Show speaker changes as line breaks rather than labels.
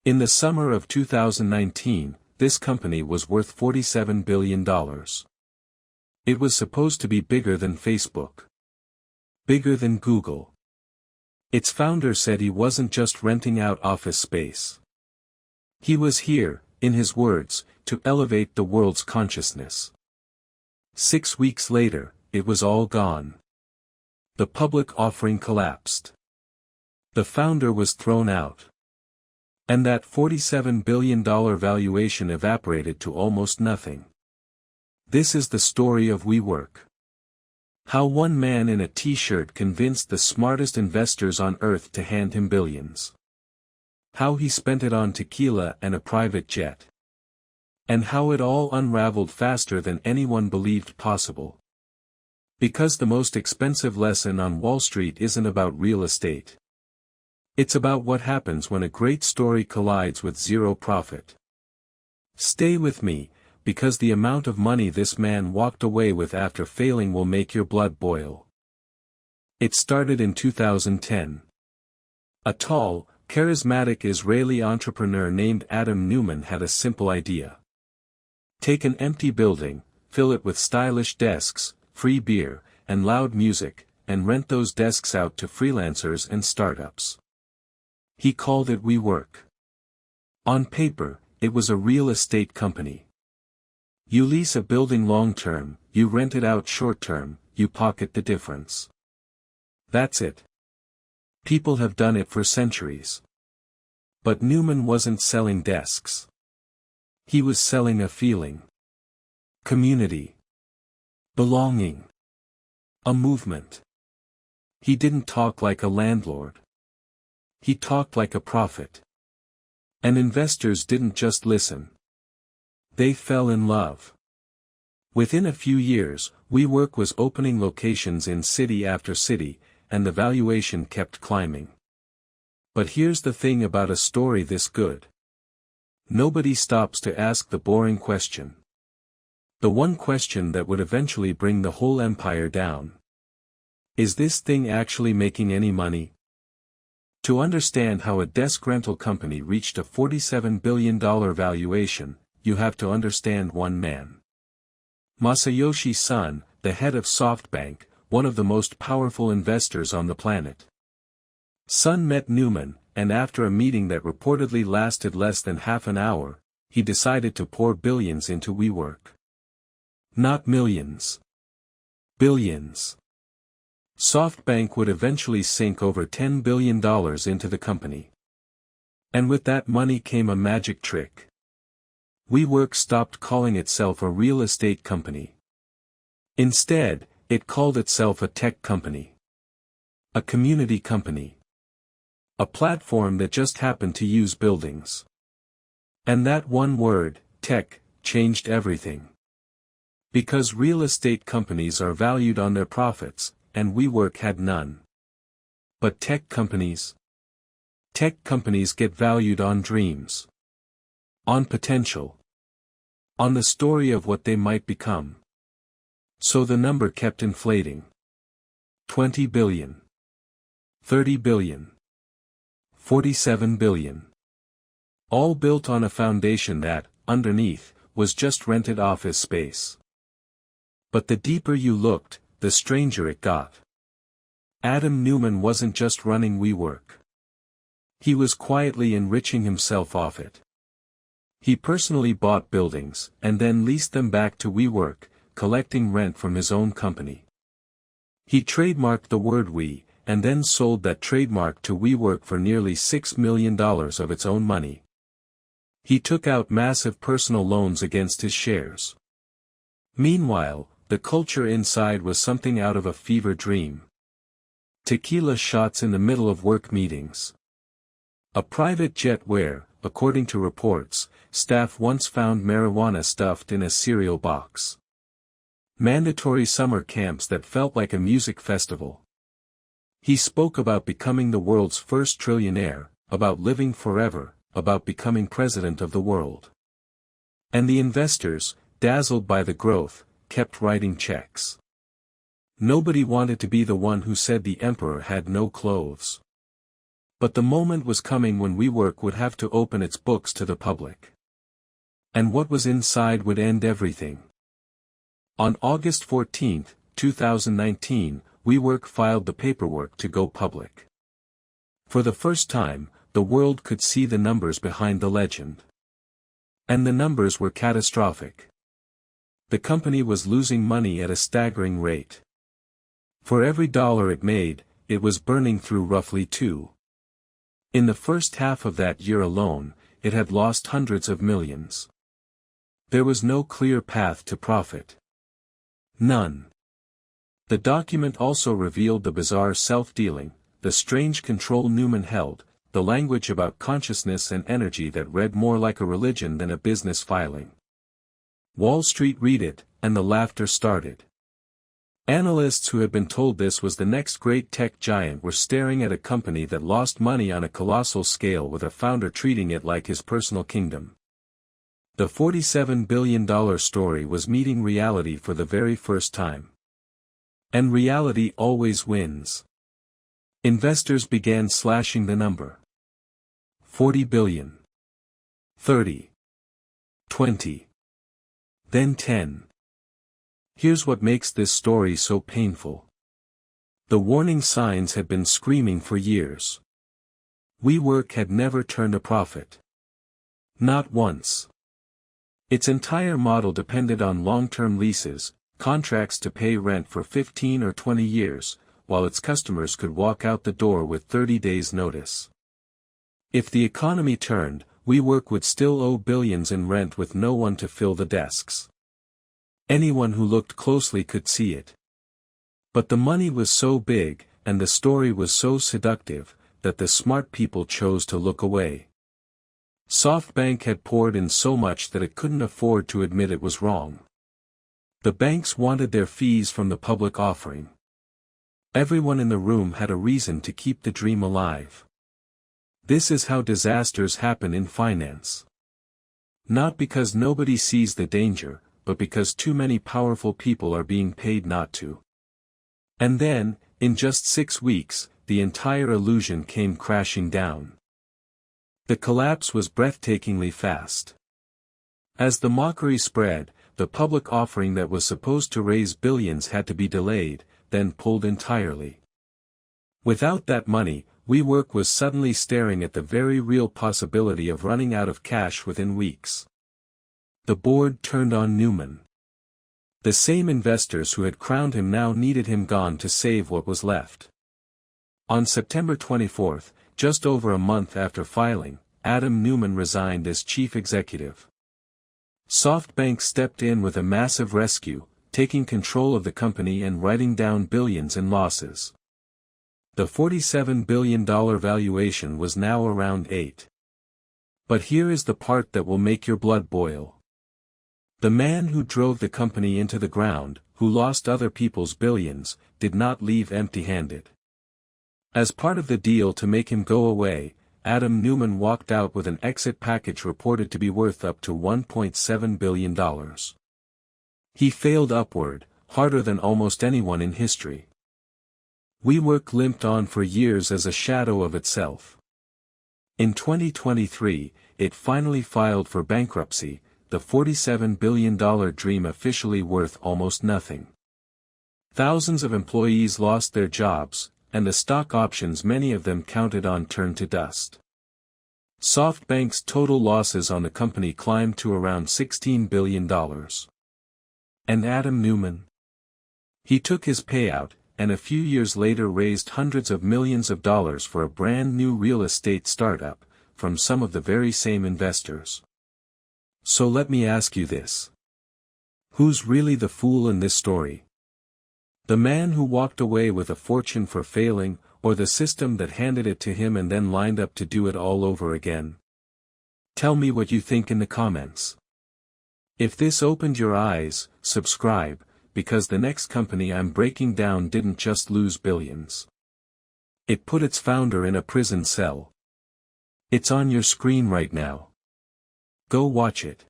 In the summer of 2019, this company was worth $47 billion. It was supposed to be bigger than Facebook. Bigger than Google. Its founder said he wasn't just renting out office space. He was here, in his words, to elevate the world's consciousness. 6 weeks later, it was all gone. The public offering collapsed. The founder was thrown out. And that $47 billion valuation evaporated to almost nothing. This is the story of WeWork. How one man in a t-shirt convinced the smartest investors on earth to hand him billions. How he spent it on tequila and a private jet. And how it all unraveled faster than anyone believed possible. Because the most expensive lesson on Wall Street isn't about real estate. It's about what happens when a great story collides with zero profit. Stay with me, because the amount of money this man walked away with after failing will make your blood boil. It started in 2010. A tall, charismatic Israeli entrepreneur named Adam Neumann had a simple idea. Take an empty building, fill it with stylish desks, free beer, and loud music, and rent those desks out to freelancers and startups. He called it WeWork. On paper, it was a real estate company. You lease a building long-term, you rent it out short-term, you pocket the difference. That's it. People have done it for centuries. But Neumann wasn't selling desks. He was selling a feeling. Community. Belonging. A movement. He didn't talk like a landlord. He talked like a prophet. And investors didn't just listen. They fell in love. Within a few years, WeWork was opening locations in city after city, and the valuation kept climbing. But here's the thing about a story this good. Nobody stops to ask the boring question. The one question that would eventually bring the whole empire down. Is this thing actually making any money? To understand how a desk rental company reached a $47 billion valuation, you have to understand one man. Masayoshi Son, the head of SoftBank, one of the most powerful investors on the planet. Son met Neumann, and after a meeting that reportedly lasted less than half an hour, he decided to pour billions into WeWork. Not millions. Billions. SoftBank would eventually sink over $10 billion into the company. And with that money came a magic trick. WeWork stopped calling itself a real estate company. Instead, it called itself a tech company. A community company. A platform that just happened to use buildings. And that one word, tech, changed everything. Because real estate companies are valued on their profits, and WeWork had none. But tech companies? Tech companies get valued on dreams. On potential. On the story of what they might become. So the number kept inflating. 20 billion. 30 billion. 47 billion. All built on a foundation that, underneath, was just rented office space. But the deeper you looked, the stranger it got. Adam Neumann wasn't just running WeWork. He was quietly enriching himself off it. He personally bought buildings, and then leased them back to WeWork, collecting rent from his own company. He trademarked the word we, and then sold that trademark to WeWork for nearly $6 million of its own money. He took out massive personal loans against his shares. Meanwhile, the culture inside was something out of a fever dream. Tequila shots in the middle of work meetings. A private jet where, according to reports, staff once found marijuana stuffed in a cereal box. Mandatory summer camps that felt like a music festival. He spoke about becoming the world's first trillionaire, about living forever, about becoming president of the world. And the investors, dazzled by the growth, kept writing checks. Nobody wanted to be the one who said the emperor had no clothes. But the moment was coming when WeWork would have to open its books to the public. And what was inside would end everything. On August 14, 2019, WeWork filed the paperwork to go public. For the first time, the world could see the numbers behind the legend. And the numbers were catastrophic. The company was losing money at a staggering rate. For every dollar it made, it was burning through roughly two. In the first half of that year alone, it had lost hundreds of millions. There was no clear path to profit. None. The document also revealed the bizarre self-dealing, the strange control Neumann held, the language about consciousness and energy that read more like a religion than a business filing. Wall Street read it, and the laughter started. Analysts who had been told this was the next great tech giant were staring at a company that lost money on a colossal scale with a founder treating it like his personal kingdom. The $47 billion story was meeting reality for the very first time. And reality always wins. Investors began slashing the number. 40 billion. 30. 20. Then 10. Here's what makes this story so painful. The warning signs had been screaming for years. WeWork had never turned a profit. Not once. Its entire model depended on long-term leases, contracts to pay rent for 15 or 20 years, while its customers could walk out the door with 30 days' notice. If the economy turned, WeWork would still owe billions in rent with no one to fill the desks. Anyone who looked closely could see it. But the money was so big, and the story was so seductive, that the smart people chose to look away. SoftBank had poured in so much that it couldn't afford to admit it was wrong. The banks wanted their fees from the public offering. Everyone in the room had a reason to keep the dream alive. This is how disasters happen in finance. Not because nobody sees the danger, but because too many powerful people are being paid not to. And then, in just 6 weeks, the entire illusion came crashing down. The collapse was breathtakingly fast. As the mockery spread, the public offering that was supposed to raise billions had to be delayed, then pulled entirely. Without that money, WeWork was suddenly staring at the very real possibility of running out of cash within weeks. The board turned on Neumann. The same investors who had crowned him now needed him gone to save what was left. On September 24, just over a month after filing, Adam Neumann resigned as chief executive. SoftBank stepped in with a massive rescue, taking control of the company and writing down billions in losses. The $47 billion valuation was now around 8. But here is the part that will make your blood boil. The man who drove the company into the ground, who lost other people's billions, did not leave empty-handed. As part of the deal to make him go away, Adam Neumann walked out with an exit package reported to be worth up to $1.7 billion. He failed upward, harder than almost anyone in history. WeWork limped on for years as a shadow of itself. In 2023, it finally filed for bankruptcy, the $47 billion dream officially worth almost nothing. Thousands of employees lost their jobs, and the stock options many of them counted on turned to dust. SoftBank's total losses on the company climbed to around $16 billion. And Adam Neumann? He took his payout, and a few years later raised hundreds of millions of dollars for a brand new real estate startup, from some of the very same investors. So let me ask you this. Who's really the fool in this story? The man who walked away with a fortune for failing, or the system that handed it to him and then lined up to do it all over again? Tell me what you think in the comments. If this opened your eyes, subscribe, because the next company I'm breaking down didn't just lose billions. It put its founder in a prison cell. It's on your screen right now. Go watch it.